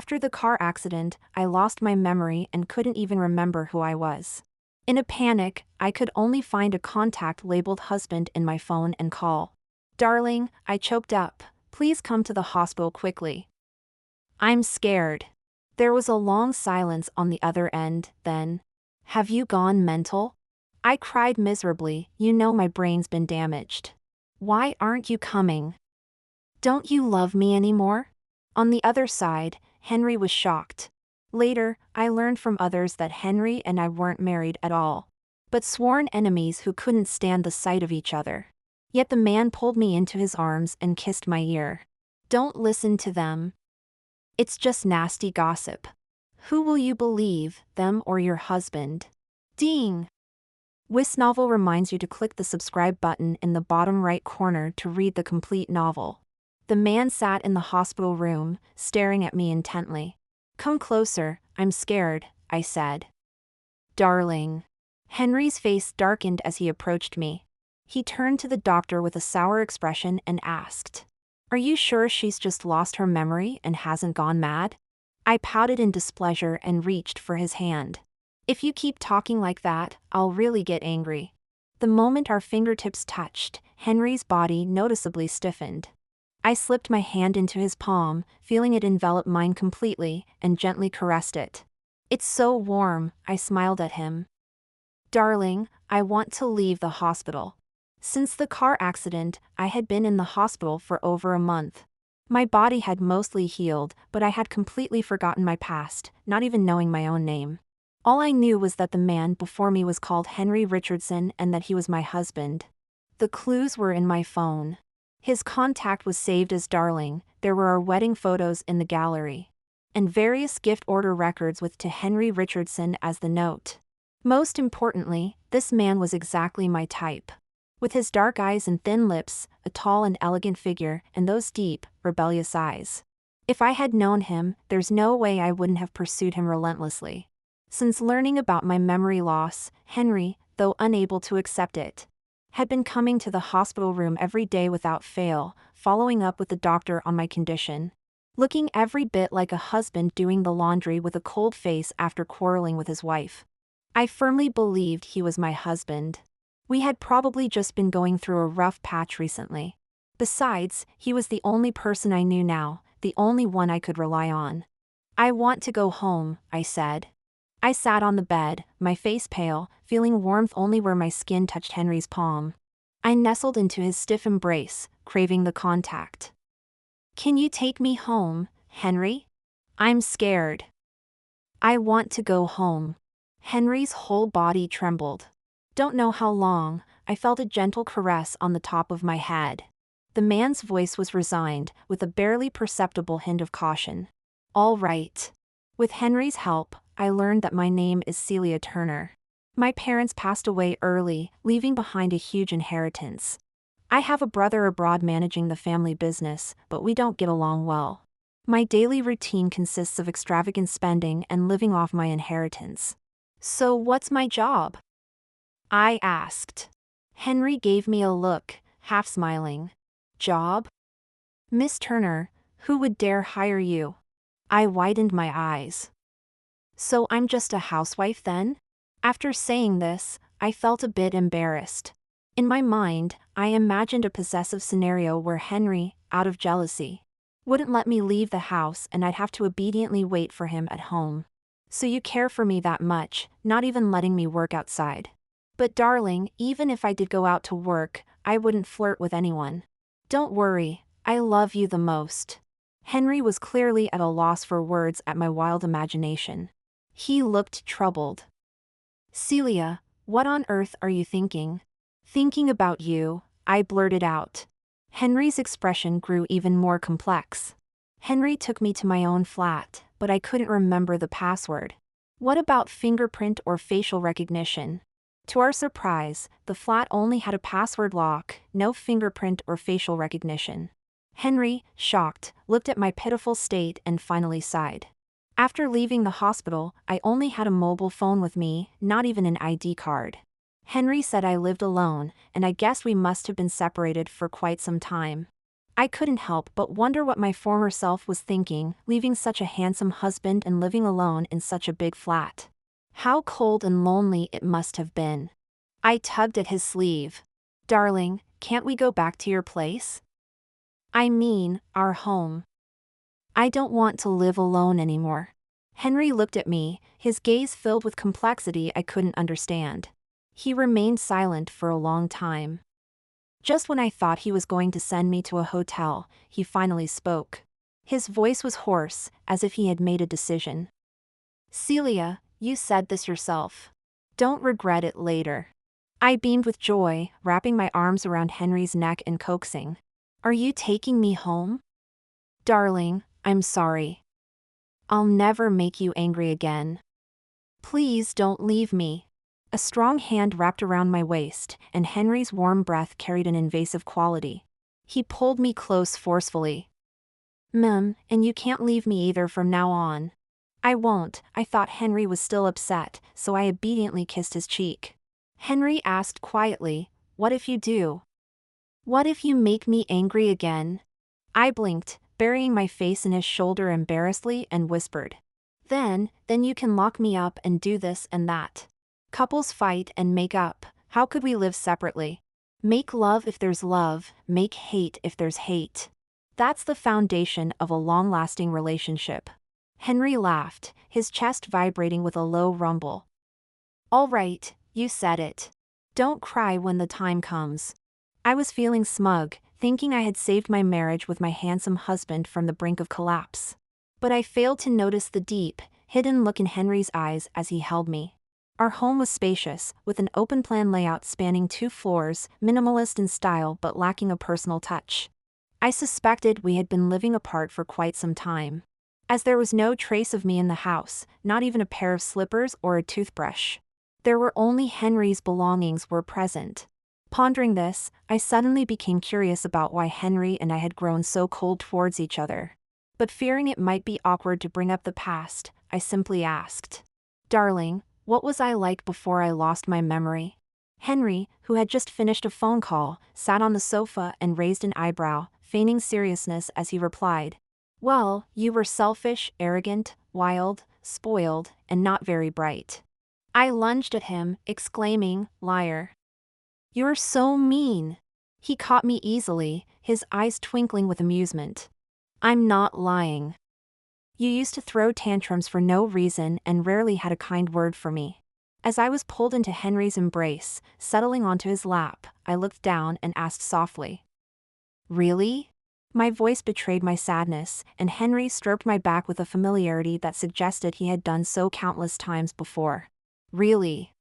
After the car accident, I lost my memory and couldn't even remember who I was. In a panic, I could only find a contact labeled husband in my phone and call. Darling, I choked up. Please come to the hospital quickly. I'm scared. There was a long silence on the other end, then. Have you gone mental? I cried miserably. You know my brain's been damaged. Why aren't you coming? Don't you love me anymore? On the other side, Henry was shocked. Later, I learned from others that Henry and I weren't married at all, but sworn enemies who couldn't stand the sight of each other. Yet the man pulled me into his arms and kissed my ear. Don't listen to them. It's just nasty gossip. Who will you believe, them or your husband? Ding! This novel reminds you to click the subscribe button in the bottom right corner to read the complete novel. The man sat in the hospital room, staring at me intently. Come closer, I'm scared, I said. Darling. Henry's face darkened as he approached me. He turned to the doctor with a sour expression and asked, Are you sure she's just lost her memory and hasn't gone mad? I pouted in displeasure and reached for his hand. If you keep talking like that, I'll really get angry. The moment our fingertips touched, Henry's body noticeably stiffened. I slipped my hand into his palm, feeling it envelop mine completely, and gently caressed it. It's so warm, I smiled at him. Darling, I want to leave the hospital. Since the car accident, I had been in the hospital for over a month. My body had mostly healed, but I had completely forgotten my past, not even knowing my own name. All I knew was that the man before me was called Henry Richardson and that he was my husband. The clues were in my phone. His contact was saved as Darling, there were our wedding photos in the gallery, and various gift order records with to Henry Richardson as the note. Most importantly, this man was exactly my type. With his dark eyes and thin lips, a tall and elegant figure, and those deep, rebellious eyes. If I had known him, there's no way I wouldn't have pursued him relentlessly. Since learning about my memory loss, Henry, though unable to accept it, had been coming to the hospital room every day without fail, following up with the doctor on my condition. Looking every bit like a husband doing the laundry with a cold face after quarreling with his wife. I firmly believed he was my husband. We had probably just been going through a rough patch recently. Besides, he was the only person I knew now, the only one I could rely on. I want to go home, I said. I sat on the bed, my face pale, feeling warmth only where my skin touched Henry's palm. I nestled into his stiff embrace, craving the contact. Can you take me home, Henry? I'm scared. I want to go home. Henry's whole body trembled. Don't know how long, I felt a gentle caress on the top of my head. The man's voice was resigned, with a barely perceptible hint of caution. All right. With Henry's help, I learned that my name is Celia Turner. My parents passed away early, leaving behind a huge inheritance. I have a brother abroad managing the family business, but we don't get along well. My daily routine consists of extravagant spending and living off my inheritance. So what's my job? I asked. Henry gave me a look, half smiling. Job? Miss Turner, who would dare hire you? I widened my eyes. So I'm just a housewife then? After saying this, I felt a bit embarrassed. In my mind, I imagined a possessive scenario where Henry, out of jealousy, wouldn't let me leave the house and I'd have to obediently wait for him at home. So you care for me that much, not even letting me work outside. But darling, even if I did go out to work, I wouldn't flirt with anyone. Don't worry, I love you the most. Henry was clearly at a loss for words at my wild imagination. He looked troubled. Celia, what on earth are you thinking? Thinking about you, I blurted out. Henry's expression grew even more complex. Henry took me to my own flat, but I couldn't remember the password. What about fingerprint or facial recognition? To our surprise, the flat only had a password lock, no fingerprint or facial recognition. Henry, shocked, looked at my pitiful state and finally sighed. After leaving the hospital, I only had a mobile phone with me, not even an ID card. Henry said I lived alone, and I guessed we must have been separated for quite some time. I couldn't help but wonder what my former self was thinking, leaving such a handsome husband and living alone in such a big flat. How cold and lonely it must have been. I tugged at his sleeve. Darling, can't we go back to your place? I mean, our home. I don't want to live alone anymore. Henry looked at me, his gaze filled with complexity I couldn't understand. He remained silent for a long time. Just when I thought he was going to send me to a hotel, he finally spoke. His voice was hoarse, as if he had made a decision. Celia, you said this yourself. Don't regret it later. I beamed with joy, wrapping my arms around Henry's neck and coaxing. Are you taking me home? Darling, I'm sorry. I'll never make you angry again. Please don't leave me. A strong hand wrapped around my waist, and Henry's warm breath carried an invasive quality. He pulled me close forcefully. And you can't leave me either from now on. I won't. I thought Henry was still upset, so I obediently kissed his cheek. Henry asked quietly, what if you do? What if you make me angry again? I blinked, burying my face in his shoulder embarrassedly, and whispered. Then you can lock me up and do this and that. Couples fight and make up. How could we live separately? Make love if there's love, make hate if there's hate. That's the foundation of a long-lasting relationship. Henry laughed, his chest vibrating with a low rumble. All right, you said it. Don't cry when the time comes. I was feeling smug, thinking I had saved my marriage with my handsome husband from the brink of collapse. But I failed to notice the deep, hidden look in Henry's eyes as he held me. Our home was spacious, with an open-plan layout spanning 2 floors, minimalist in style but lacking a personal touch. I suspected we had been living apart for quite some time, as there was no trace of me in the house, not even a pair of slippers or a toothbrush. There were only Henry's belongings were present. Pondering this, I suddenly became curious about why Henry and I had grown so cold towards each other. But fearing it might be awkward to bring up the past, I simply asked, Darling, what was I like before I lost my memory? Henry, who had just finished a phone call, sat on the sofa and raised an eyebrow, feigning seriousness as he replied, Well, you were selfish, arrogant, wild, spoiled, and not very bright. I lunged at him, exclaiming, Liar. You're so mean. He caught me easily, his eyes twinkling with amusement. I'm not lying. You used to throw tantrums for no reason and rarely had a kind word for me. As I was pulled into Henry's embrace, settling onto his lap, I looked down and asked softly, Really? My voice betrayed my sadness, and Henry stroked my back with a familiarity that suggested he had done so countless times before. Really?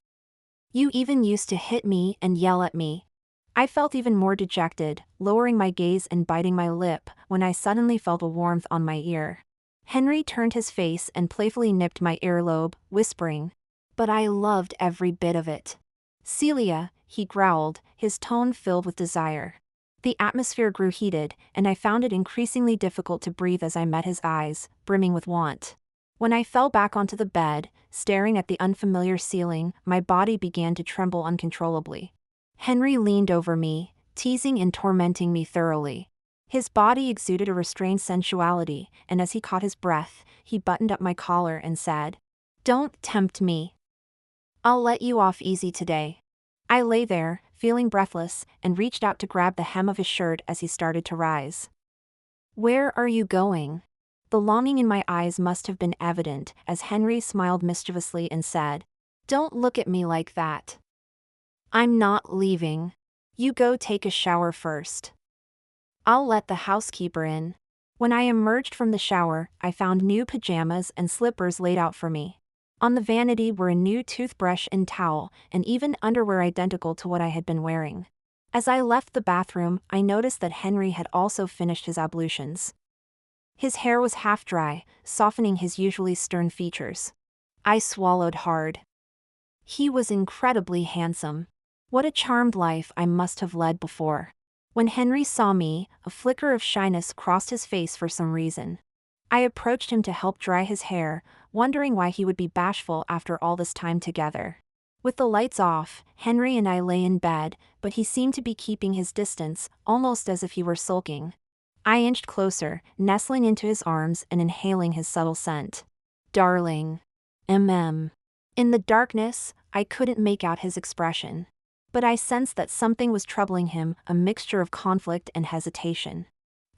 You even used to hit me and yell at me. I felt even more dejected, lowering my gaze and biting my lip, when I suddenly felt a warmth on my ear. Henry turned his face and playfully nipped my earlobe, whispering, But I loved every bit of it. Celia, he growled, his tone filled with desire. The atmosphere grew heated, and I found it increasingly difficult to breathe as I met his eyes, brimming with want. When I fell back onto the bed, staring at the unfamiliar ceiling, my body began to tremble uncontrollably. Henry leaned over me, teasing and tormenting me thoroughly. His body exuded a restrained sensuality, and as he caught his breath, he buttoned up my collar and said, Don't tempt me. I'll let you off easy today. I lay there, feeling breathless, and reached out to grab the hem of his shirt as he started to rise. Where are you going? The longing in my eyes must have been evident as Henry smiled mischievously and said, Don't look at me like that. I'm not leaving. You go take a shower first. I'll let the housekeeper in. When I emerged from the shower, I found new pajamas and slippers laid out for me. On the vanity were a new toothbrush and towel, and even underwear identical to what I had been wearing. As I left the bathroom, I noticed that Henry had also finished his ablutions. His hair was half dry, softening his usually stern features. I swallowed hard. He was incredibly handsome. What a charmed life I must have led before. When Henry saw me, a flicker of shyness crossed his face for some reason. I approached him to help dry his hair, wondering why he would be bashful after all this time together. With the lights off, Henry and I lay in bed, but he seemed to be keeping his distance, almost as if he were sulking. I inched closer, nestling into his arms and inhaling his subtle scent. Darling. Mm. In the darkness, I couldn't make out his expression. But I sensed that something was troubling him, a mixture of conflict and hesitation.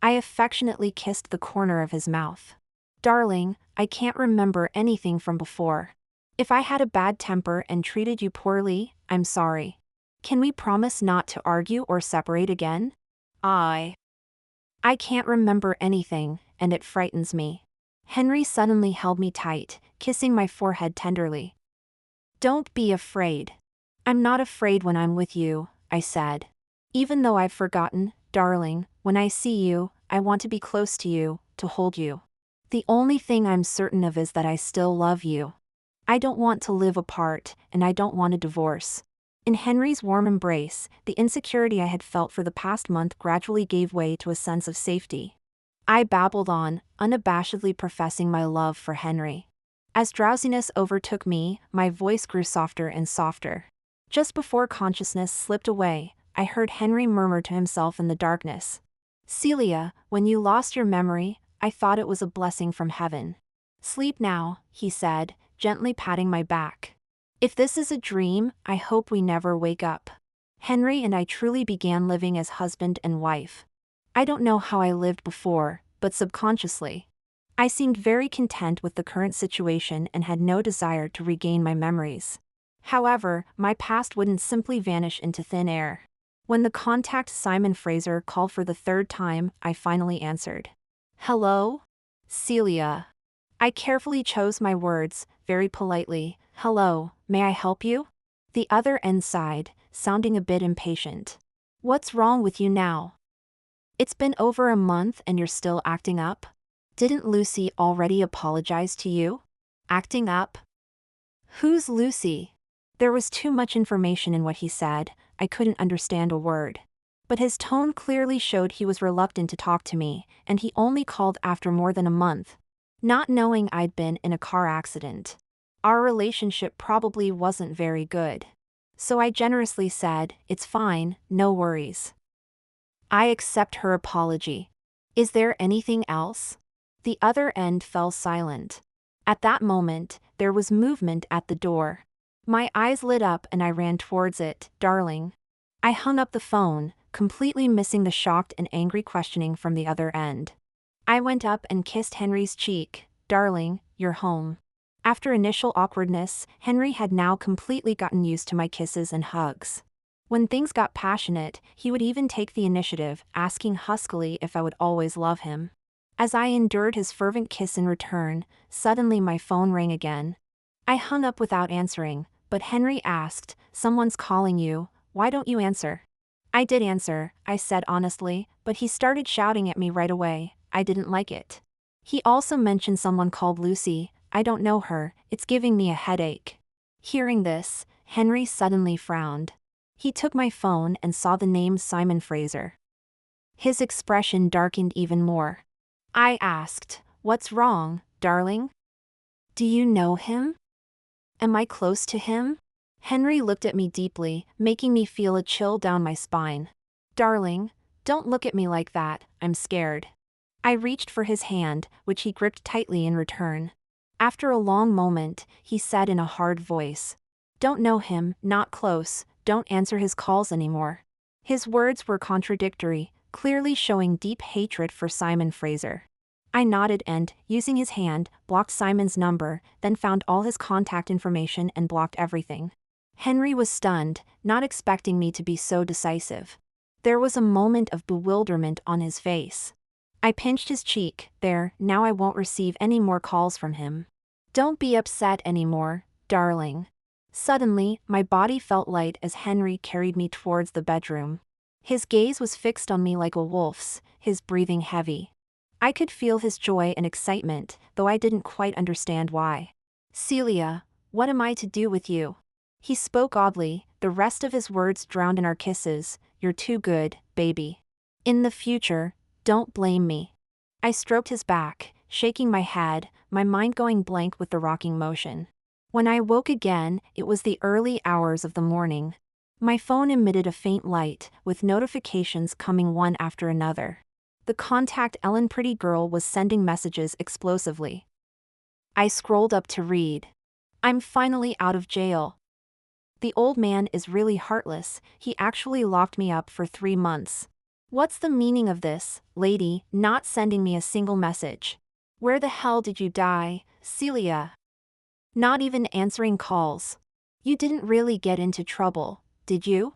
I affectionately kissed the corner of his mouth. Darling, I can't remember anything from before. If I had a bad temper and treated you poorly, I'm sorry. Can we promise not to argue or separate again? I can't remember anything, and it frightens me. Henry suddenly held me tight, kissing my forehead tenderly. Don't be afraid. I'm not afraid when I'm with you, I said. Even though I've forgotten, darling, when I see you, I want to be close to you, to hold you. The only thing I'm certain of is that I still love you. I don't want to live apart, and I don't want a divorce. In Henry's warm embrace, the insecurity I had felt for the past month gradually gave way to a sense of safety. I babbled on, unabashedly professing my love for Henry. As drowsiness overtook me, my voice grew softer and softer. Just before consciousness slipped away, I heard Henry murmur to himself in the darkness. Celia, when you lost your memory, I thought it was a blessing from heaven. Sleep now, he said, gently patting my back. If this is a dream, I hope we never wake up. Henry and I truly began living as husband and wife. I don't know how I lived before, but subconsciously. I seemed very content with the current situation and had no desire to regain my memories. However, my past wouldn't simply vanish into thin air. When the contact Simon Fraser called for the third time, I finally answered. Hello? Celia. I carefully chose my words, very politely. Hello, may I help you? The other end sighed, sounding a bit impatient. What's wrong with you now? It's been over a month and you're still acting up? Didn't Lucy already apologize to you? Acting up? Who's Lucy? There was too much information in what he said, I couldn't understand a word. But his tone clearly showed he was reluctant to talk to me, and he only called after more than a month. Not knowing I'd been in a car accident. Our relationship probably wasn't very good. So I generously said, it's fine, no worries. I accept her apology. Is there anything else? The other end fell silent. At that moment, there was movement at the door. My eyes lit up and I ran towards it. Darling. I hung up the phone, completely missing the shocked and angry questioning from the other end. I went up and kissed Henry's cheek. Darling, you're home. After initial awkwardness, Henry had now completely gotten used to my kisses and hugs. When things got passionate, he would even take the initiative, asking huskily if I would always love him. As I endured his fervent kiss in return, suddenly my phone rang again. I hung up without answering, but Henry asked, someone's calling you, why don't you answer? I did answer, I said honestly, but he started shouting at me right away. I didn't like it. He also mentioned someone called Lucy. I don't know her, it's giving me a headache. Hearing this, Henry suddenly frowned. He took my phone and saw the name Simon Fraser. His expression darkened even more. I asked, what's wrong, darling? Do you know him? Am I close to him? Henry looked at me deeply, making me feel a chill down my spine. Darling, don't look at me like that, I'm scared. I reached for his hand, which he gripped tightly in return. After a long moment, he said in a hard voice, don't know him, not close, don't answer his calls anymore. His words were contradictory, clearly showing deep hatred for Simon Fraser. I nodded and, using his hand, blocked Simon's number, then found all his contact information and blocked everything. Henry was stunned, not expecting me to be so decisive. There was a moment of bewilderment on his face. I pinched his cheek. There, now I won't receive any more calls from him. Don't be upset anymore, darling. Suddenly, my body felt light as Henry carried me towards the bedroom. His gaze was fixed on me like a wolf's, his breathing heavy. I could feel his joy and excitement, though I didn't quite understand why. Celia, what am I to do with you? He spoke oddly, the rest of his words drowned in our kisses. You're too good, baby. In the future, don't blame me. I stroked his back, shaking my head, my mind going blank with the rocking motion. When I woke again, it was the early hours of the morning. My phone emitted a faint light, with notifications coming one after another. The contact Ellen pretty girl was sending messages explosively. I scrolled up to read. I'm finally out of jail. The old man is really heartless, he actually locked me up for 3 months. What's the meaning of this, lady, not sending me a single message? Where the hell did you die, Celia? Not even answering calls. You didn't really get into trouble, did you?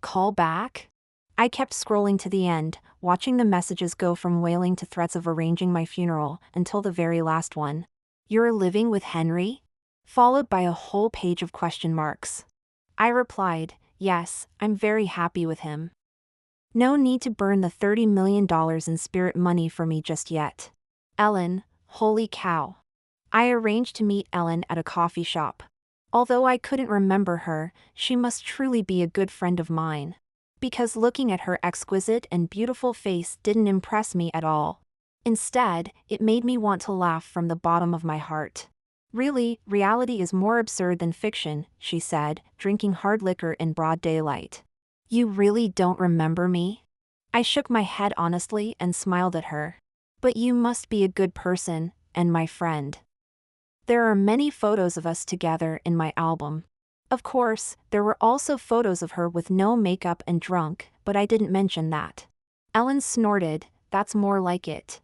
Call back? I kept scrolling to the end, watching the messages go from wailing to threats of arranging my funeral, until the very last one. You're living with Henry? Followed by a whole page of question marks. I replied, yes, I'm very happy with him. No need to burn the $30 million in spirit money for me just yet. Ellen, holy cow. I arranged to meet Ellen at a coffee shop. Although I couldn't remember her, she must truly be a good friend of mine. Because looking at her exquisite and beautiful face didn't impress me at all. Instead, it made me want to laugh from the bottom of my heart. Really, reality is more absurd than fiction, she said, drinking hard liquor in broad daylight. You really don't remember me? I shook my head honestly and smiled at her. But you must be a good person, and my friend. There are many photos of us together in my album. Of course, there were also photos of her with no makeup and drunk, but I didn't mention that. Ellen snorted, that's more like it.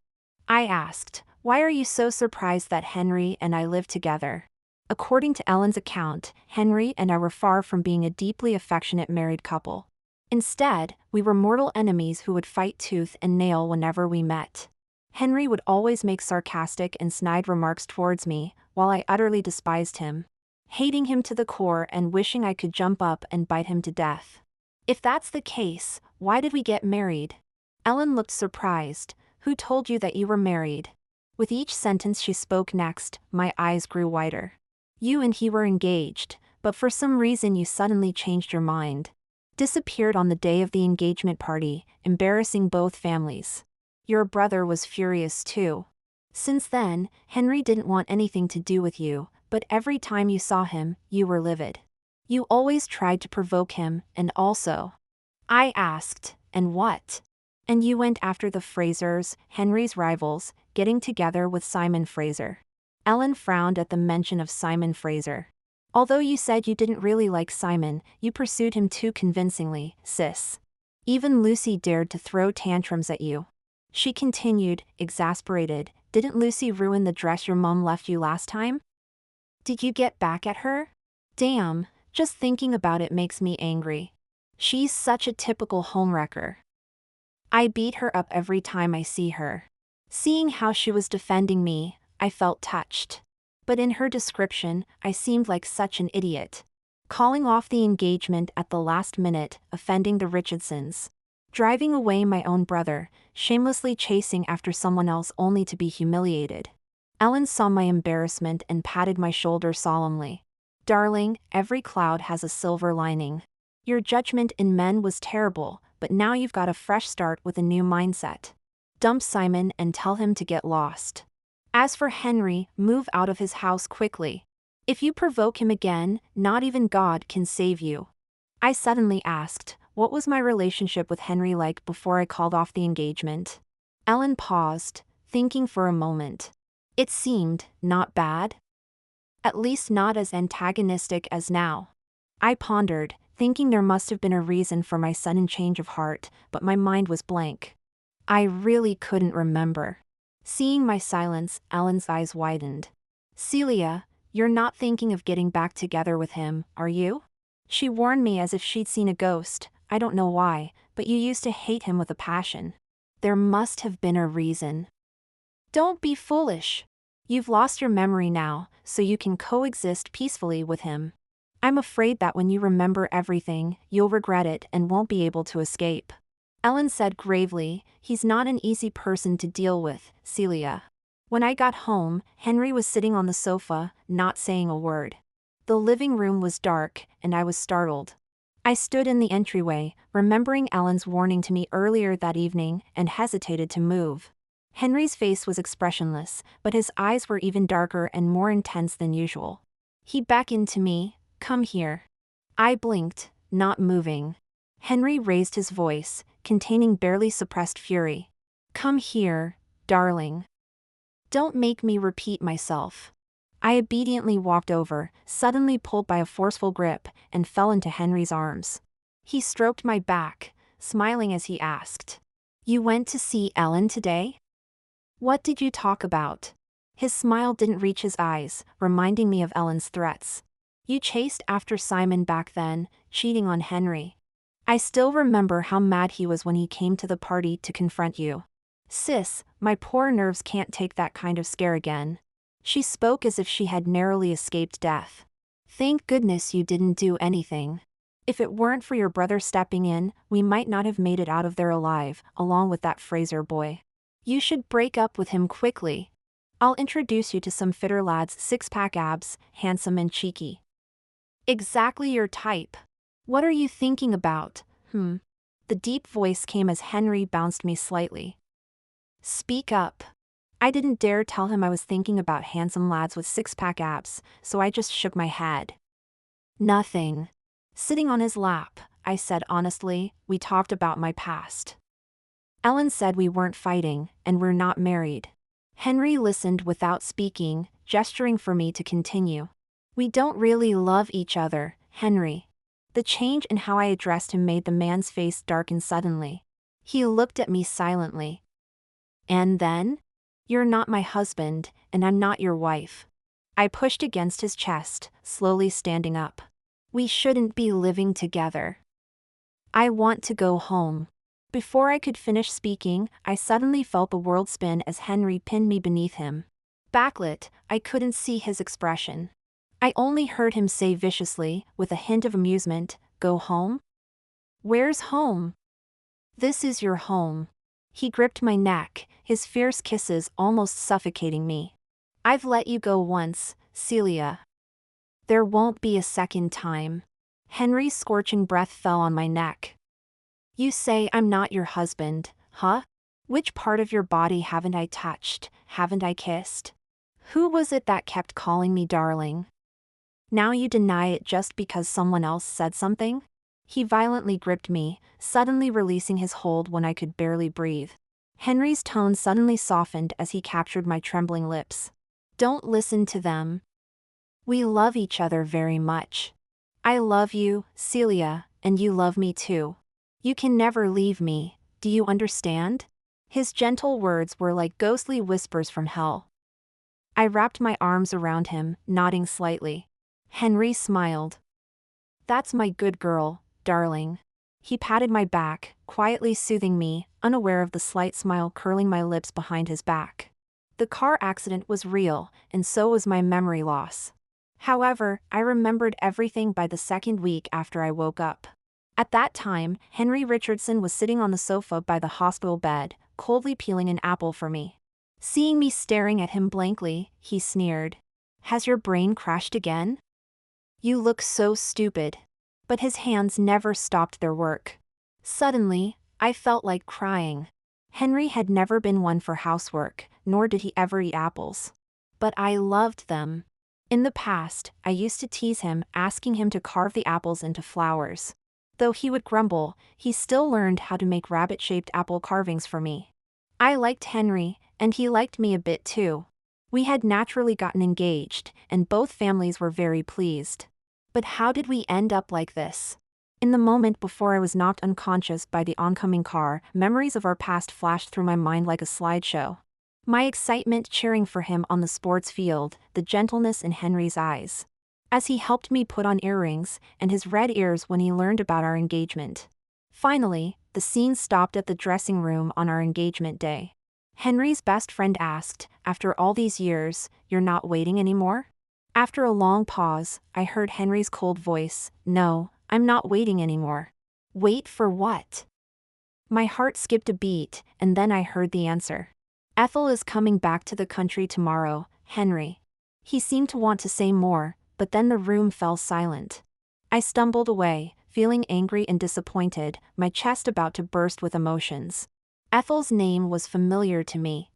I asked, why are you so surprised that Henry and I live together? According to Ellen's account, Henry and I were far from being a deeply affectionate married couple. Instead, we were mortal enemies who would fight tooth and nail whenever we met. Henry would always make sarcastic and snide remarks towards me, while I utterly despised him, hating him to the core and wishing I could jump up and bite him to death. If that's the case, why did we get married? Ellen looked surprised. Who told you that you were married? With each sentence she spoke next, my eyes grew wider. You and he were engaged, but for some reason you suddenly changed your mind. Disappeared on the day of the engagement party, embarrassing both families. Your brother was furious too. Since then, Henry didn't want anything to do with you, but every time you saw him, you were livid. You always tried to provoke him, and also. I asked, and what? And you went after the Frasers, Henry's rivals, getting together with Simon Fraser. Ellen frowned at the mention of Simon Fraser. Although you said you didn't really like Simon, you pursued him too convincingly, sis. Even Lucy dared to throw tantrums at you. She continued, exasperated, didn't Lucy ruin the dress your mom left you last time? Did you get back at her? Damn, just thinking about it makes me angry. She's such a typical homewrecker. I beat her up every time I see her. Seeing how she was defending me, I felt touched. But in her description, I seemed like such an idiot. Calling off the engagement at the last minute, offending the Richardsons. Driving away my own brother, shamelessly chasing after someone else only to be humiliated. Ellen saw my embarrassment and patted my shoulder solemnly. Darling, every cloud has a silver lining. Your judgment in men was terrible, but now you've got a fresh start with a new mindset. Dump Simon and tell him to get lost. As for Henry, move out of his house quickly. If you provoke him again, not even God can save you. I suddenly asked, what was my relationship with Henry like before I called off the engagement? Ellen paused, thinking for a moment. It seemed not bad. At least not as antagonistic as now. I pondered, thinking there must have been a reason for my sudden change of heart, but my mind was blank. I really couldn't remember. Seeing my silence, Ellen's eyes widened. Celia, you're not thinking of getting back together with him, are you? She warned me as if she'd seen a ghost. I don't know why, but you used to hate him with a passion. There must have been a reason. Don't be foolish. You've lost your memory now, so you can coexist peacefully with him. I'm afraid that when you remember everything, you'll regret it and won't be able to escape. Ellen said gravely, he's not an easy person to deal with, Celia. When I got home, Henry was sitting on the sofa, not saying a word. The living room was dark, and I was startled. I stood in the entryway, remembering Ellen's warning to me earlier that evening, and hesitated to move. Henry's face was expressionless, but his eyes were even darker and more intense than usual. He beckoned to me, come here. I blinked, not moving. Henry raised his voice, containing barely suppressed fury. Come here, darling. Don't make me repeat myself. I obediently walked over, suddenly pulled by a forceful grip, and fell into Henry's arms. He stroked my back, smiling as he asked, "You went to see Ellen today? What did you talk about?" His smile didn't reach his eyes, reminding me of Ellen's threats. "You chased after Simon back then, cheating on Henry. I still remember how mad he was when he came to the party to confront you. Sis, my poor nerves can't take that kind of scare again." She spoke as if she had narrowly escaped death. "Thank goodness you didn't do anything. If it weren't for your brother stepping in, we might not have made it out of there alive, along with that Fraser boy. You should break up with him quickly. I'll introduce you to some fitter lads, six-pack abs, handsome and cheeky. Exactly your type. What are you thinking about, The deep voice came as Henry bounced me slightly. Speak up. I didn't dare tell him I was thinking about handsome lads with six-pack abs, so I just shook my head. Nothing. Sitting on his lap, I said honestly, we talked about my past. Ellen said we weren't fighting, and we're not married. Henry listened without speaking, gesturing for me to continue. We don't really love each other, Henry. The change in how I addressed him made the man's face darken suddenly. He looked at me silently. And then? You're not my husband, and I'm not your wife. I pushed against his chest, slowly standing up. We shouldn't be living together. I want to go home. Before I could finish speaking, I suddenly felt the world spin as Henry pinned me beneath him. Backlit, I couldn't see his expression. I only heard him say viciously, with a hint of amusement, "Go home? Where's home?" "This is your home." He gripped my neck, his fierce kisses almost suffocating me. "I've let you go once, Celia. There won't be a second time." Henry's scorching breath fell on my neck. "You say I'm not your husband, huh? Which part of your body haven't I touched, haven't I kissed? Who was it that kept calling me darling? Now you deny it just because someone else said something?" He violently gripped me, suddenly releasing his hold when I could barely breathe. Henry's tone suddenly softened as he captured my trembling lips. "Don't listen to them. We love each other very much. I love you, Celia, and you love me too. You can never leave me, do you understand?" His gentle words were like ghostly whispers from hell. I wrapped my arms around him, nodding slightly. Henry smiled. "That's my good girl, darling." He patted my back, quietly soothing me, unaware of the slight smile curling my lips behind his back. The car accident was real, and so was my memory loss. However, I remembered everything by the second week after I woke up. At that time, Henry Richardson was sitting on the sofa by the hospital bed, coldly peeling an apple for me. Seeing me staring at him blankly, he sneered. "Has your brain crashed again? You look so stupid." But his hands never stopped their work. Suddenly, I felt like crying. Henry had never been one for housework, nor did he ever eat apples. But I loved them. In the past, I used to tease him, asking him to carve the apples into flowers. Though he would grumble, he still learned how to make rabbit-shaped apple carvings for me. I liked Henry, and he liked me a bit too. We had naturally gotten engaged, and both families were very pleased. But how did we end up like this? In the moment before I was knocked unconscious by the oncoming car, memories of our past flashed through my mind like a slideshow. My excitement cheering for him on the sports field, the gentleness in Henry's eyes, as he helped me put on earrings, and his red ears when he learned about our engagement. Finally, the scene stopped at the dressing room on our engagement day. Henry's best friend asked, "After all these years, you're not waiting anymore?" After a long pause, I heard Henry's cold voice, "No, I'm not waiting anymore." Wait for what? My heart skipped a beat, and then I heard the answer. "Ethel is coming back to the country tomorrow, Henry." He seemed to want to say more, but then the room fell silent. I stumbled away, feeling angry and disappointed, my chest about to burst with emotions. Ethel's name was familiar to me.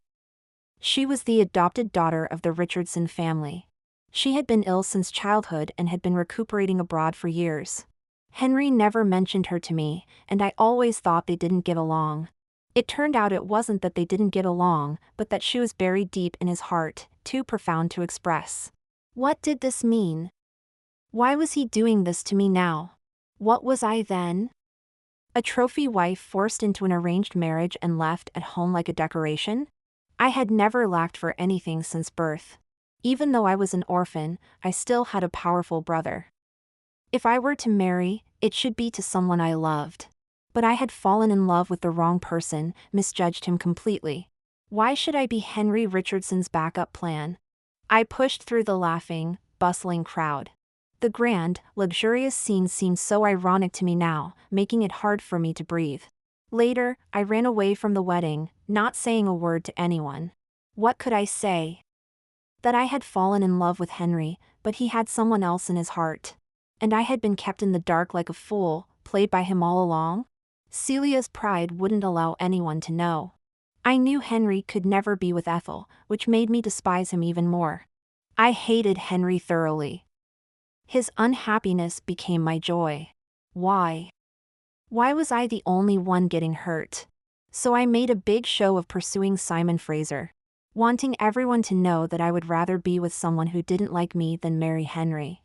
She was the adopted daughter of the Richardson family. She had been ill since childhood and had been recuperating abroad for years. Henry never mentioned her to me, and I always thought they didn't get along. It turned out it wasn't that they didn't get along, but that she was buried deep in his heart, too profound to express. What did this mean? Why was he doing this to me now? What was I then? A trophy wife forced into an arranged marriage and left at home like a decoration? I had never lacked for anything since birth. Even though I was an orphan, I still had a powerful brother. If I were to marry, it should be to someone I loved. But I had fallen in love with the wrong person, misjudged him completely. Why should I be Henry Richardson's backup plan? I pushed through the laughing, bustling crowd. The grand, luxurious scene seemed so ironic to me now, making it hard for me to breathe. Later, I ran away from the wedding, not saying a word to anyone. What could I say? That I had fallen in love with Henry, but he had someone else in his heart. And I had been kept in the dark like a fool, played by him all along? Celia's pride wouldn't allow anyone to know. I knew Henry could never be with Ethel, which made me despise him even more. I hated Henry thoroughly. His unhappiness became my joy. Why? Why was I the only one getting hurt? So I made a big show of pursuing Simon Fraser, wanting everyone to know that I would rather be with someone who didn't like me than marry Henry.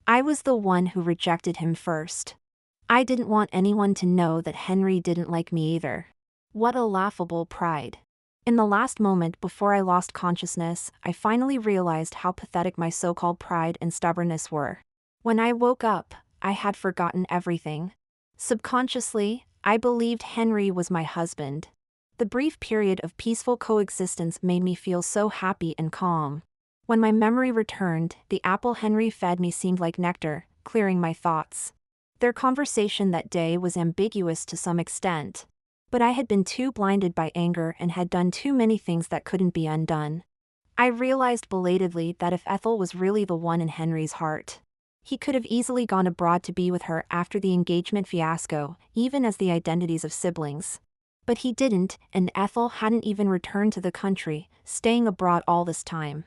I was the one who rejected him first. I didn't want anyone to know that Henry didn't like me either. What a laughable pride. In the last moment before I lost consciousness, I finally realized how pathetic my so-called pride and stubbornness were. When I woke up, I had forgotten everything. Subconsciously, I believed Henry was my husband. The brief period of peaceful coexistence made me feel so happy and calm. When my memory returned, the apple Henry fed me seemed like nectar, clearing my thoughts. Their conversation that day was ambiguous to some extent. But I had been too blinded by anger and had done too many things that couldn't be undone. I realized belatedly that if Ethel was really the one in Henry's heart, he could have easily gone abroad to be with her after the engagement fiasco, even as the identities of siblings. But he didn't, and Ethel hadn't even returned to the country, staying abroad all this time.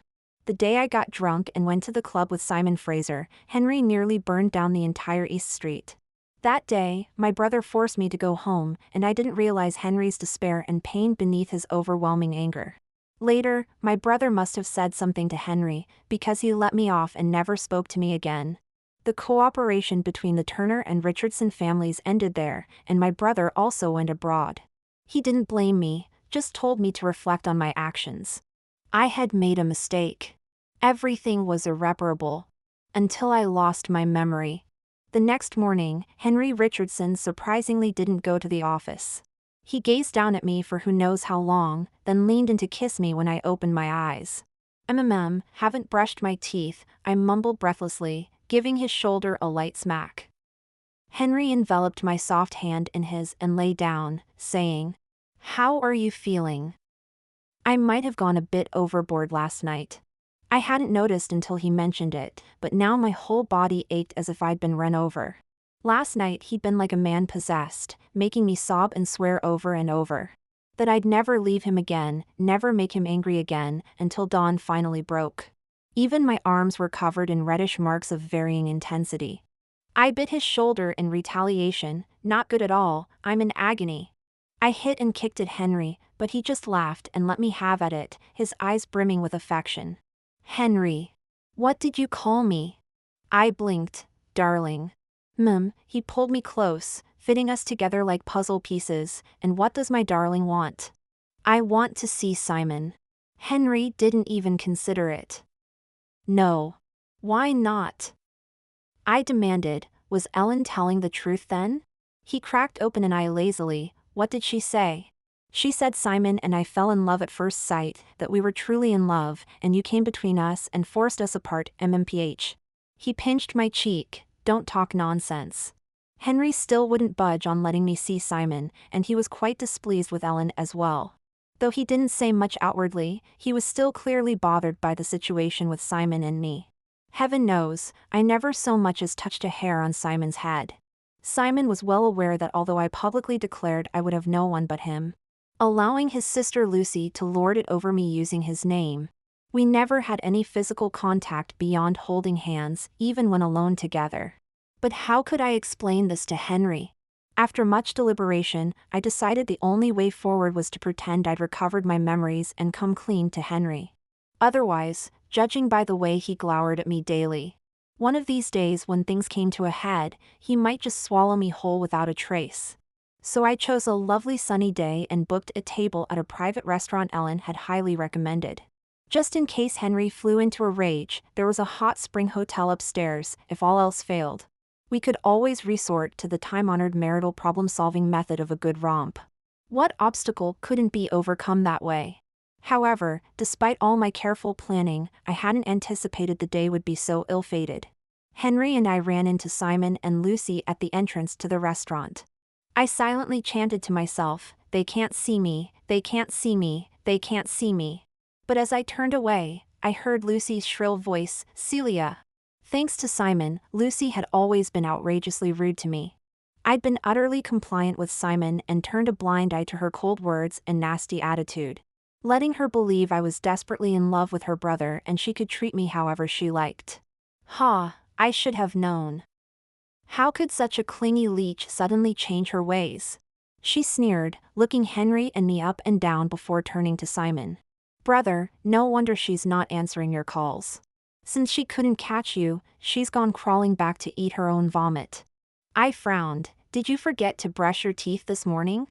The day I got drunk and went to the club with Simon Fraser, Henry nearly burned down the entire East Street. That day, my brother forced me to go home, and I didn't realize Henry's despair and pain beneath his overwhelming anger. Later, my brother must have said something to Henry, because he let me off and never spoke to me again. The cooperation between the Turner and Richardson families ended there, and my brother also went abroad. He didn't blame me, just told me to reflect on my actions. I had made a mistake. Everything was irreparable. Until I lost my memory. The next morning, Henry Richardson surprisingly didn't go to the office. He gazed down at me for who knows how long, then leaned in to kiss me when I opened my eyes. Haven't brushed my teeth, I mumbled breathlessly, giving his shoulder a light smack. Henry enveloped my soft hand in his and lay down, saying, "How are you feeling?" I might have gone a bit overboard last night. I hadn't noticed until he mentioned it, but now my whole body ached as if I'd been run over. Last night he'd been like a man possessed, making me sob and swear over and over that I'd never leave him again, never make him angry again, until dawn finally broke. Even my arms were covered in reddish marks of varying intensity. I bit his shoulder in retaliation, not good at all, I'm in agony. I hit and kicked at Henry, but he just laughed and let me have at it, his eyes brimming with affection. "Henry. What did you call me?" I blinked. "Darling." He pulled me close, fitting us together like puzzle pieces, and what does my darling want? "I want to see Simon." Henry didn't even consider it. "No." "Why not?" I demanded. Was Ellen telling the truth then? He cracked open an eye lazily. What did she say? "She said Simon and I fell in love at first sight, that we were truly in love, and you came between us and forced us apart, MMPH. He pinched my cheek. "Don't talk nonsense." Henry still wouldn't budge on letting me see Simon, and he was quite displeased with Ellen as well. Though he didn't say much outwardly, he was still clearly bothered by the situation with Simon and me. Heaven knows, I never so much as touched a hair on Simon's head. Simon was well aware that although I publicly declared I would have no one but him, allowing his sister Lucy to lord it over me using his name, we never had any physical contact beyond holding hands, even when alone together. But how could I explain this to Henry? After much deliberation, I decided the only way forward was to pretend I'd recovered my memories and come clean to Henry. Otherwise, judging by the way he glowered at me daily, one of these days when things came to a head, he might just swallow me whole without a trace. So I chose a lovely sunny day and booked a table at a private restaurant Ellen had highly recommended. Just in case Henry flew into a rage, there was a hot spring hotel upstairs, if all else failed. We could always resort to the time-honored marital problem-solving method of a good romp. What obstacle couldn't be overcome that way? However, despite all my careful planning, I hadn't anticipated the day would be so ill-fated. Henry and I ran into Simon and Lucy at the entrance to the restaurant. I silently chanted to myself, "They can't see me, they can't see me, they can't see me." But as I turned away, I heard Lucy's shrill voice, "Celia." Thanks to Simon, Lucy had always been outrageously rude to me. I'd been utterly compliant with Simon and turned a blind eye to her cold words and nasty attitude, letting her believe I was desperately in love with her brother and she could treat me however she liked. I should have known. How could such a clingy leech suddenly change her ways? She sneered, looking Henry and me up and down before turning to Simon. "Brother, no wonder she's not answering your calls. Since she couldn't catch you, she's gone crawling back to eat her own vomit." I frowned. "Did you forget to brush your teeth this morning?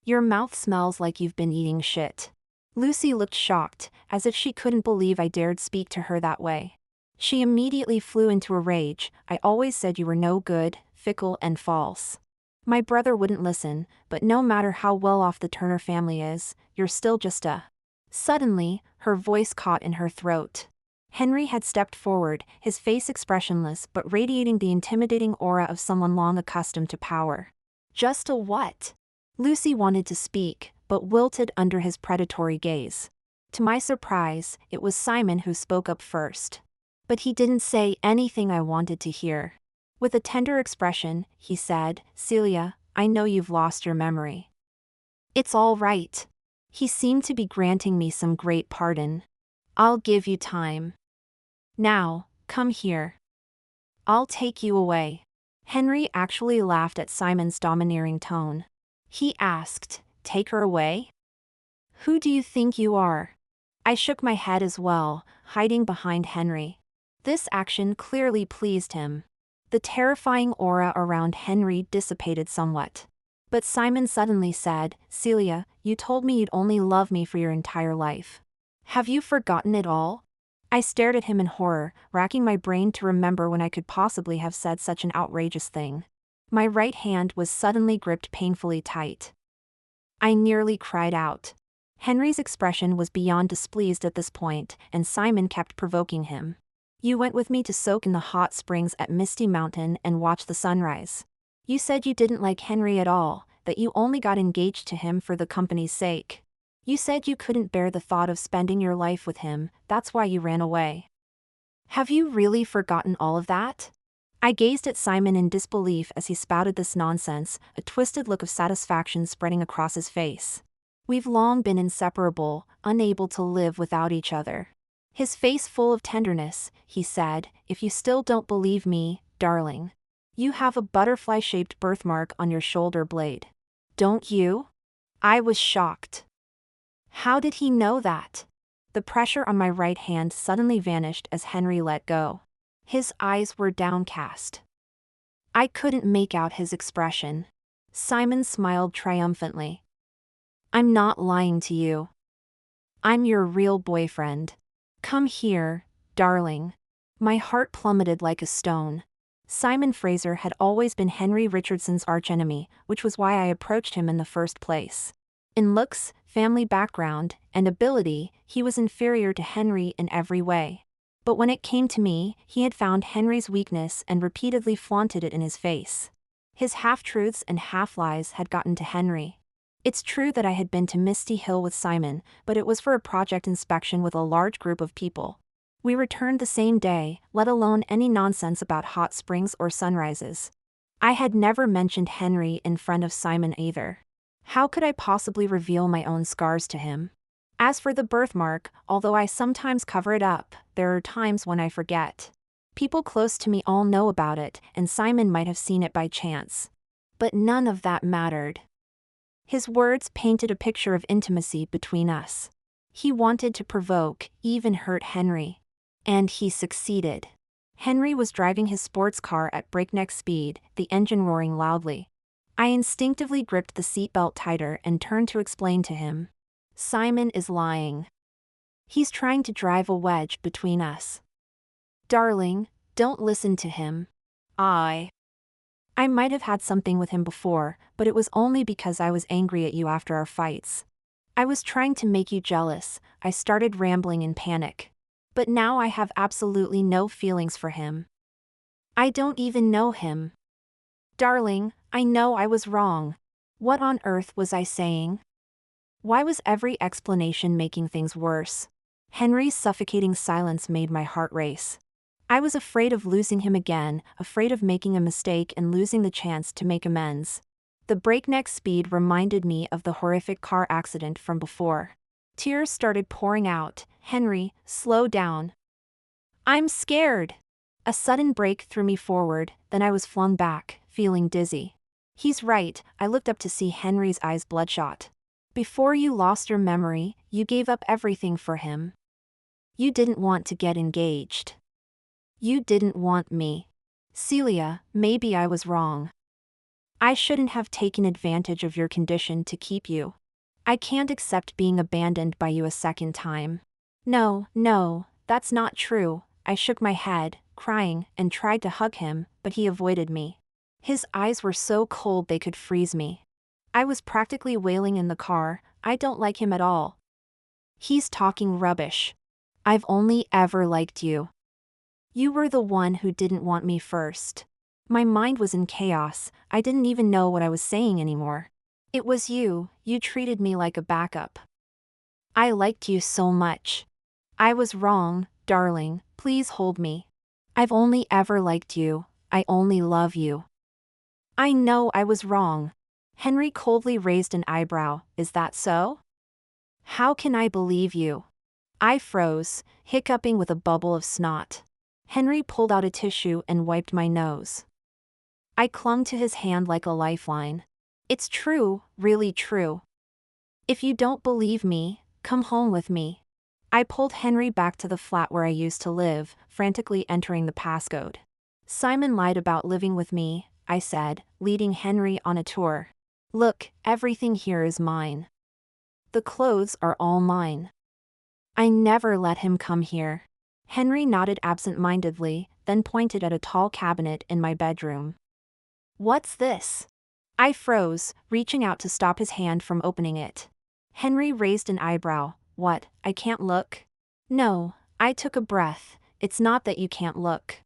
Your mouth smells like you've been eating shit." Lucy looked shocked, as if she couldn't believe I dared speak to her that way. She immediately flew into a rage. "I always said you were no good, fickle and false. My brother wouldn't listen, but no matter how well off the Turner family is, you're still just a..." Suddenly, her voice caught in her throat. Henry had stepped forward, his face expressionless but radiating the intimidating aura of someone long accustomed to power. "Just a what?" Lucy wanted to speak, but wilted under his predatory gaze. To my surprise, it was Simon who spoke up first. But he didn't say anything I wanted to hear. With a tender expression, he said, "Celia, I know you've lost your memory. It's all right." He seemed to be granting me some great pardon. "I'll give you time. Now, come here. I'll take you away." Henry actually laughed at Simon's domineering tone. He asked, "Take her away? Who do you think you are?" I shook my head as well, hiding behind Henry. This action clearly pleased him. The terrifying aura around Henry dissipated somewhat. But Simon suddenly said, "Celia, you told me you'd only love me for your entire life. Have you forgotten it all?" I stared at him in horror, racking my brain to remember when I could possibly have said such an outrageous thing. My right hand was suddenly gripped painfully tight. I nearly cried out. Henry's expression was beyond displeased at this point, and Simon kept provoking him. "You went with me to soak in the hot springs at Misty Mountain and watch the sunrise. You said you didn't like Henry at all, that you only got engaged to him for the company's sake. You said you couldn't bear the thought of spending your life with him, that's why you ran away. Have you really forgotten all of that?" I gazed at Simon in disbelief as he spouted this nonsense, a twisted look of satisfaction spreading across his face. "We've long been inseparable, unable to live without each other." His face full of tenderness, he said, "If you still don't believe me, darling, you have a butterfly-shaped birthmark on your shoulder blade. Don't you?" I was shocked. How did he know that? The pressure on my right hand suddenly vanished as Henry let go. His eyes were downcast. I couldn't make out his expression. Simon smiled triumphantly. "I'm not lying to you. I'm your real boyfriend. Come here, darling." My heart plummeted like a stone. Simon Fraser had always been Henry Richardson's archenemy, which was why I approached him in the first place. In looks, family background, and ability, he was inferior to Henry in every way. But when it came to me, he had found Henry's weakness and repeatedly flaunted it in his face. His half-truths and half-lies had gotten to Henry. It's true that I had been to Misty Hill with Simon, but it was for a project inspection with a large group of people. We returned the same day, let alone any nonsense about hot springs or sunrises. I had never mentioned Henry in front of Simon either. How could I possibly reveal my own scars to him? As for the birthmark, although I sometimes cover it up, there are times when I forget. People close to me all know about it, and Simon might have seen it by chance. But none of that mattered. His words painted a picture of intimacy between us. He wanted to provoke, even hurt Henry. And he succeeded. Henry was driving his sports car at breakneck speed, the engine roaring loudly. I instinctively gripped the seatbelt tighter and turned to explain to him. Simon is lying. He's trying to drive a wedge between us. Darling, don't listen to him. I might have had something with him before, but it was only because I was angry at you after our fights. I was trying to make you jealous. I started rambling in panic. But now I have absolutely no feelings for him. I don't even know him. Darling, I know I was wrong. What on earth was I saying? Why was every explanation making things worse? Henry's suffocating silence made my heart race. I was afraid of losing him again, afraid of making a mistake and losing the chance to make amends. The breakneck speed reminded me of the horrific car accident from before. Tears started pouring out. Henry, slow down. I'm scared. A sudden break threw me forward, then I was flung back, feeling dizzy. He's right, I looked up to see Henry's eyes bloodshot. Before you lost your memory, you gave up everything for him. You didn't want to get engaged. You didn't want me. Celia, maybe I was wrong. I shouldn't have taken advantage of your condition to keep you. I can't accept being abandoned by you a second time. No, that's not true. I shook my head, crying, and tried to hug him, but he avoided me. His eyes were so cold they could freeze me. I was practically wailing in the car. I don't like him at all. He's talking rubbish. I've only ever liked you. You were the one who didn't want me first. My mind was in chaos. I didn't even know what I was saying anymore. It was you treated me like a backup. I liked you so much. I was wrong, darling, please hold me. I've only ever liked you, I only love you. I know I was wrong. Henry coldly raised an eyebrow, is that so? How can I believe you? I froze, hiccuping with a bubble of snot. Henry pulled out a tissue and wiped my nose. I clung to his hand like a lifeline. It's true, really true. If you don't believe me, come home with me. I pulled Henry back to the flat where I used to live, frantically entering the passcode. Simon lied about living with me, I said, leading Henry on a tour. Look, everything here is mine. The clothes are all mine. I never let him come here. Henry nodded absent-mindedly, then pointed at a tall cabinet in my bedroom. What's this? I froze, reaching out to stop his hand from opening it. Henry raised an eyebrow. What, I can't look? No, I took a breath. It's not that you can't look.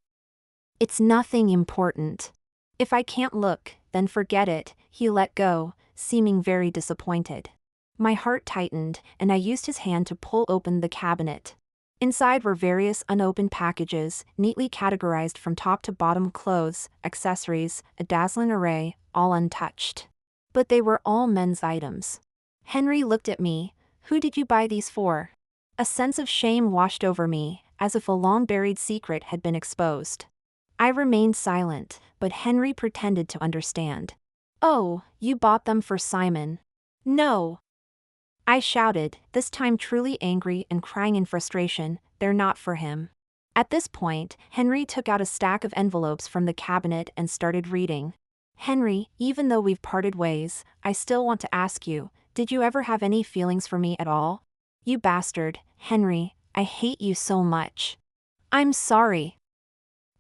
It's nothing important. If I can't look, then forget it, he let go, seeming very disappointed. My heart tightened, and I used his hand to pull open the cabinet. Inside were various unopened packages, neatly categorized from top to bottom: clothes, accessories, a dazzling array, all untouched. But they were all men's items. Henry looked at me. Who did you buy these for? A sense of shame washed over me, as if a long-buried secret had been exposed. I remained silent, but Henry pretended to understand. Oh, you bought them for Simon. No. I shouted, this time truly angry and crying in frustration, they're not for him. At this point, Henry took out a stack of envelopes from the cabinet and started reading. Henry, even though we've parted ways, I still want to ask you, did you ever have any feelings for me at all? You bastard, Henry, I hate you so much. I'm sorry.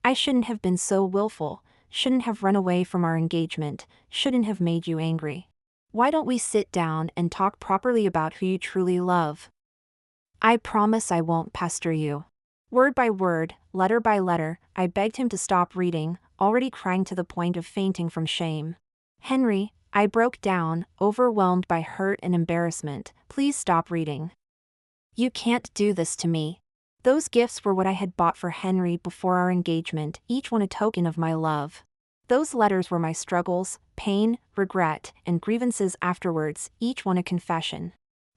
I shouldn't have been so willful, shouldn't have run away from our engagement, shouldn't have made you angry. Why don't we sit down and talk properly about who you truly love? I promise I won't pester you. Word by word, letter by letter, I begged him to stop reading, already crying to the point of fainting from shame. Henry, I broke down, overwhelmed by hurt and embarrassment, please stop reading. You can't do this to me. Those gifts were what I had bought for Henry before our engagement, each one a token of my love. Those letters were my struggles, pain, regret, and grievances afterwards, each one a confession.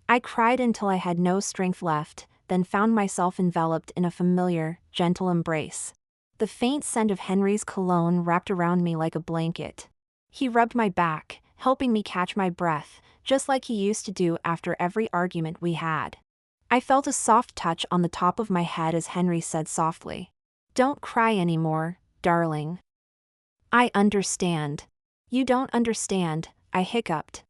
I cried until I had no strength left, then found myself enveloped in a familiar, gentle embrace. The faint scent of Henry's cologne wrapped around me like a blanket. He rubbed my back, helping me catch my breath, just like he used to do after every argument we had. I felt a soft touch on the top of my head as Henry said softly, "Don't cry anymore, darling." "I understand." "You don't understand," I hiccuped.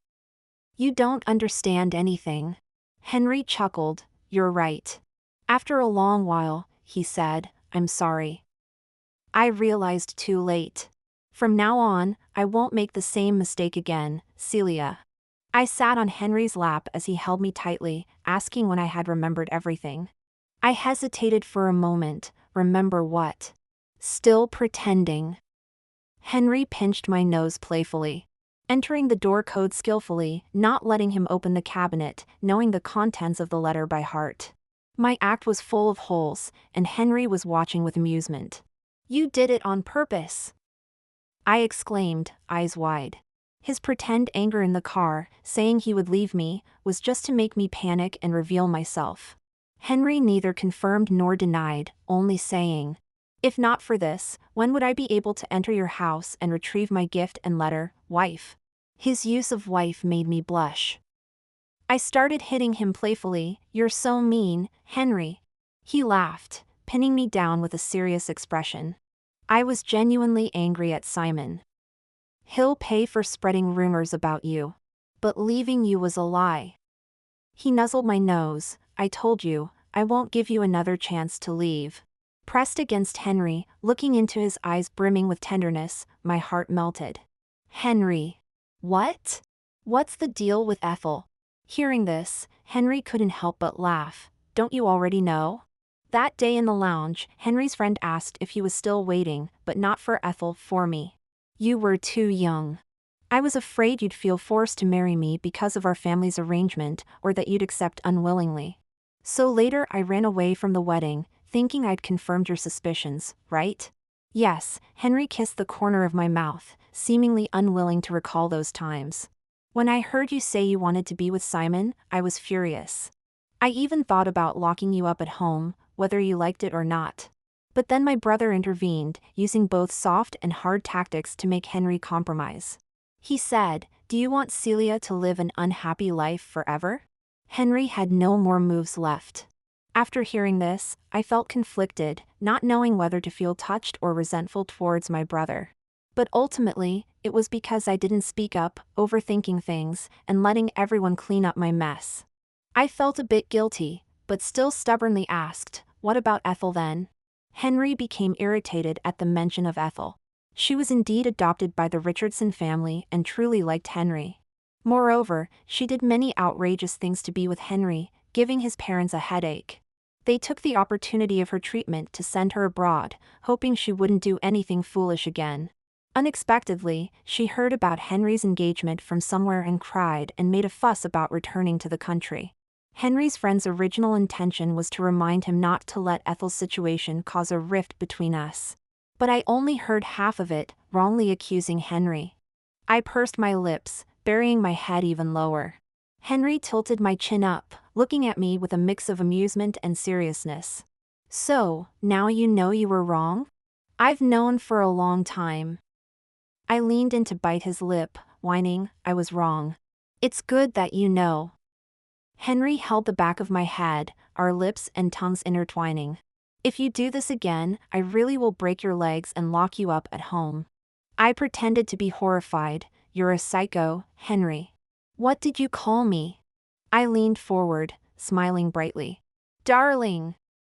"You don't understand anything." Henry chuckled, "You're right." After a long while, he said, "I'm sorry." I realized too late. From now on, I won't make the same mistake again, Celia. I sat on Henry's lap as he held me tightly, asking when I had remembered everything. I hesitated for a moment. Remember what? Still pretending. Henry pinched my nose playfully. Entering the door code skillfully, not letting him open the cabinet, knowing the contents of the letter by heart. My act was full of holes, and Henry was watching with amusement. "You did it on purpose," I exclaimed, eyes wide. His pretend anger in the car, saying he would leave me, was just to make me panic and reveal myself. Henry neither confirmed nor denied, only saying, "If not for this, when would I be able to enter your house and retrieve my gift and letter, wife?" His use of wife made me blush. I started hitting him playfully. "You're so mean, Henry." He laughed, pinning me down with a serious expression. I was genuinely angry at Simon. "He'll pay for spreading rumors about you. But leaving you was a lie." He nuzzled my nose. "I told you, I won't give you another chance to leave." Pressed against Henry, looking into his eyes brimming with tenderness, my heart melted. "Henry." "What? What's the deal with Ethel?" Hearing this, Henry couldn't help but laugh. "Don't you already know?" That day in the lounge, Henry's friend asked if he was still waiting, but not for Ethel, for me. "You were too young. I was afraid you'd feel forced to marry me because of our family's arrangement, or that you'd accept unwillingly. So later I ran away from the wedding, thinking I'd confirmed your suspicions, right?" Yes, Henry kissed the corner of my mouth, seemingly unwilling to recall those times. "When I heard you say you wanted to be with Simon, I was furious. I even thought about locking you up at home, whether you liked it or not. But then my brother intervened, using both soft and hard tactics to make Henry compromise. He said, 'Do you want Celia to live an unhappy life forever?' Henry had no more moves left." After hearing this, I felt conflicted, not knowing whether to feel touched or resentful towards my brother. But ultimately, it was because I didn't speak up, overthinking things, and letting everyone clean up my mess. I felt a bit guilty, but still stubbornly asked, "What about Ethel then?" Henry became irritated at the mention of Ethel. She was indeed adopted by the Richardson family and truly liked Henry. Moreover, she did many outrageous things to be with Henry, giving his parents a headache. They took the opportunity of her treatment to send her abroad, hoping she wouldn't do anything foolish again. Unexpectedly, she heard about Henry's engagement from somewhere and cried and made a fuss about returning to the country. Henry's friend's original intention was to remind him not to let Ethel's situation cause a rift between us. But I only heard half of it, wrongly accusing Henry. I pursed my lips, burying my head even lower. Henry tilted my chin up, looking at me with a mix of amusement and seriousness. "So, now you know you were wrong?" "I've known for a long time." I leaned in to bite his lip, whining, "I was wrong." "It's good that you know." Henry held the back of my head, our lips and tongues intertwining. "If you do this again, I really will break your legs and lock you up at home." I pretended to be horrified. "You're a psycho, Henry." "What did you call me?" I leaned forward, smiling brightly. "Darling."